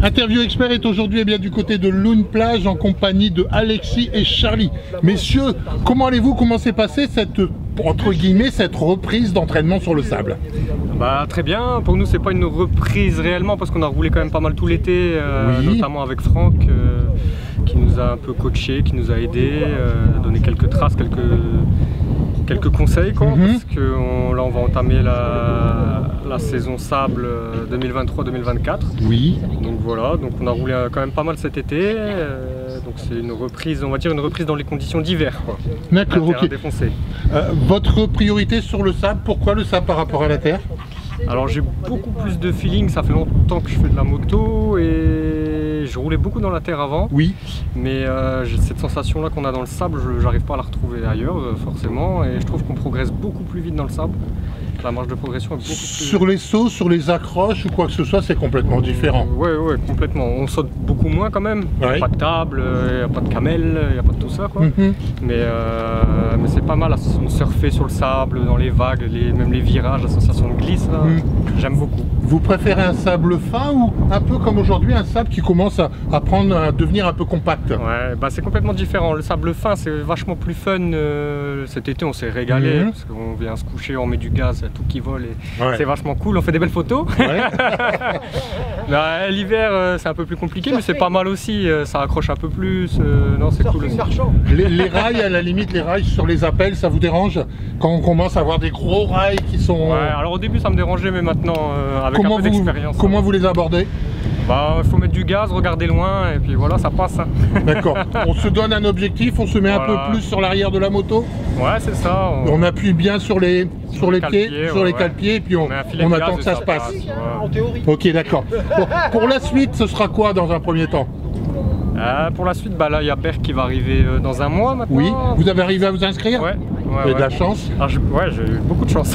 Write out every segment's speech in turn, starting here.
Interview Expert est aujourd'hui bien du côté de Loon Plage en compagnie de Alexis et Charlie. Messieurs, comment allez-vous? Comment s'est passée cette, entre guillemets, cette reprise d'entraînement sur le sable? Bah, très bien, pour nous c'est pas une reprise réellement parce qu'on a roulé quand même pas mal tout l'été, oui. Notamment avec Franck qui nous a un peu coaché, qui nous a aidé, donné quelques traces, quelques conseils quoi, parce que là on va entamer la saison sable 2023-2024. Oui. Donc voilà, donc on a roulé quand même pas mal cet été, donc c'est une reprise, on va dire une reprise dans les conditions d'hiver. D'accord, ok. Défoncé. Votre priorité sur le sable, pourquoi le sable par rapport à la terre? Alors j'ai beaucoup plus de feeling, ça fait longtemps que je fais de la moto et je roulais beaucoup dans la terre avant. Oui. Mais cette sensation là qu'on a dans le sable, j'arrive pas à la retrouver ailleurs forcément, et je trouve qu'on progresse beaucoup plus vite dans le sable. La marge de progression est beaucoup plus... Sur les sauts, sur les accroches ou quoi que ce soit, c'est complètement différent. Ouais, complètement. On saute beaucoup moins quand même. Il n'y a pas de table, il n'y a pas de camel, il n'y a pas de tout ça quoi. Mais c'est pas mal, on surfer sur le sable, dans les vagues, même les virages, la sensation de glisse, j'aime beaucoup. Vous préférez un sable fin ou un peu comme aujourd'hui, un sable qui commence à devenir un peu compact? Ouais, bah c'est complètement différent. Le sable fin, c'est vachement plus fun. Cet été, on s'est régalé parce qu'on vient se coucher, on met du gaz, tout qui vole et c'est vachement cool, on fait des belles photos. L'hiver c'est un peu plus compliqué mais c'est pas mal aussi, ça accroche un peu plus, non c'est cool aussi. Les rails, à la limite, les rails sur les appels, ça vous dérange quand on commence à avoir des gros rails qui sont... Ouais, alors au début ça me dérangeait mais maintenant avec un peu d'expérience. Comment vous les abordez? Bah, faut mettre du gaz, regarder loin et puis voilà, ça passe. D'accord. On se donne un objectif, on se met un peu plus sur l'arrière de la moto. Ouais, c'est ça. On appuie bien sur les pieds, sur les cale-pieds, et puis on attend que ça se passe. En théorie. Ok, d'accord. Pour la suite, ce sera quoi dans un premier temps? Pour la suite, bah là, il y a Berck qui va arriver dans un mois maintenant. Oui, vous avez arrivé à vous inscrire? Ouais. Vous avez de la chance? Ouais, j'ai eu beaucoup de chance.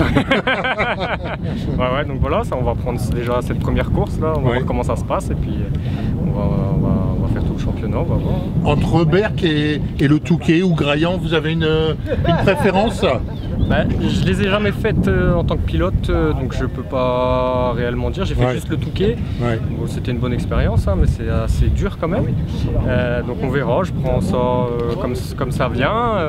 Donc voilà, ça, on va prendre déjà cette première course là, on va voir comment ça se passe et puis on va faire tout le championnat, on va voir. Entre Berck et le Touquet ou Graillan, vous avez une préférence? Je les ai jamais faites en tant que pilote, donc je peux pas réellement dire. J'ai fait juste le Touquet. Bon, c'était une bonne expérience, mais c'est assez dur quand même. Donc on verra, je prends ça comme ça vient.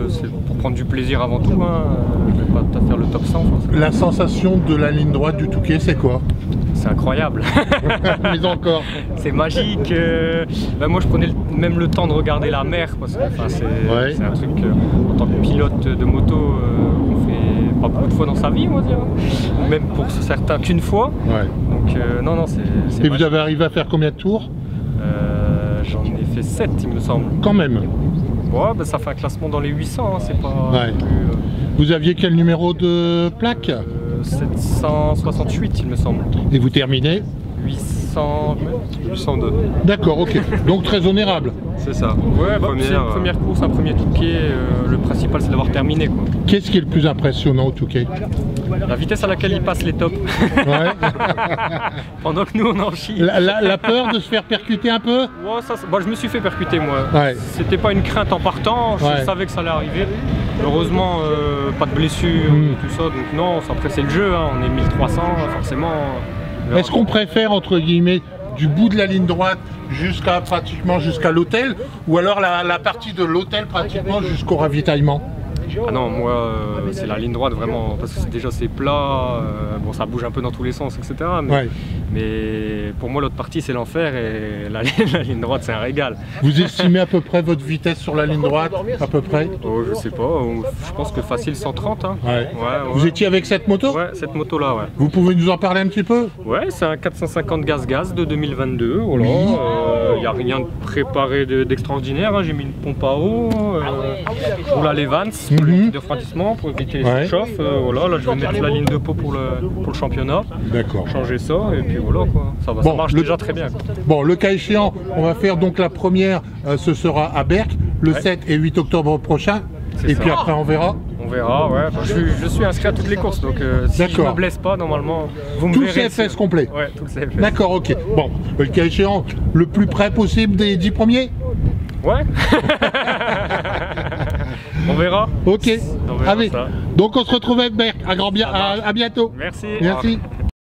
C'est pour prendre du plaisir avant tout. Je vais pas faire le top 100. La sensation de la ligne droite du Touquet, c'est quoi? C'est incroyable. Mais encore. C'est magique. Moi je prenais même le temps de regarder la mer parce que c'est un truc en tant que pilote de moto on fait pas beaucoup de fois dans sa vie, on va dire. Même pour certains qu'une fois. Donc non, c'est Et magique. Vous avez arrivé à faire combien de tours? J'en ai fait 7 il me semble. Quand même. Ouais, ça fait un classement dans les 800, c'est pas plus, Vous aviez quel numéro de plaque? 768 il me semble. Et vous terminez? 802. D'accord, ok. Donc très honorable. C'est ça. Ouais, c'est une première course, un premier Touquet. Le principal c'est d'avoir terminé quoi. Qu'est-ce qui est le plus impressionnant au Touquet? La vitesse à laquelle il passe les tops. Pendant que nous on en chie. La peur de se faire percuter un peu? Je me suis fait percuter moi. C'était pas une crainte en partant, je savais que ça allait arriver. Heureusement pas de blessures, tout ça, donc non, après c'est le jeu, on est 1300 forcément. Est-ce qu'on préfère entre guillemets du bout de la ligne droite pratiquement jusqu'à l'hôtel, ou alors la partie de l'hôtel pratiquement jusqu'au ravitaillement? Ah non, moi c'est la ligne droite vraiment, parce que déjà c'est plat, bon ça bouge un peu dans tous les sens etc. Mais pour moi l'autre partie c'est l'enfer et la ligne droite c'est un régal. Vous estimez à peu près votre vitesse sur la ligne droite? À peu près? Oh, je sais pas, je pense que facile 130. Vous étiez avec cette moto? Ouais, cette moto là, Vous pouvez nous en parler un petit peu? Ouais, c'est un 450 gaz de 2022, voilà. Il n'y a rien de préparé d'extraordinaire, j'ai mis une pompe à eau, je roule à l'Evans pour le de refroidissement, pour éviter les surchauffes, voilà, là je vais mettre la ligne de peau pour le championnat. D'accord. Changer ça et puis voilà quoi, ça marche déjà très bien. Bon, le cas échéant, on va faire donc la première, ce sera à Berck, le 7 et 8 octobre prochain, et puis après on verra. On verra, je suis inscrit à toutes les courses, donc si je ne me blesse pas, normalement, vous me verrez. Tout le CFS complet? Ouais, tout le CFS. D'accord, ok. Bon, le cas échéant, le plus près possible des 10 premiers? Ouais. On verra. Ok. Allez. Donc on se retrouve avec Berck. À bientôt. Merci. Merci.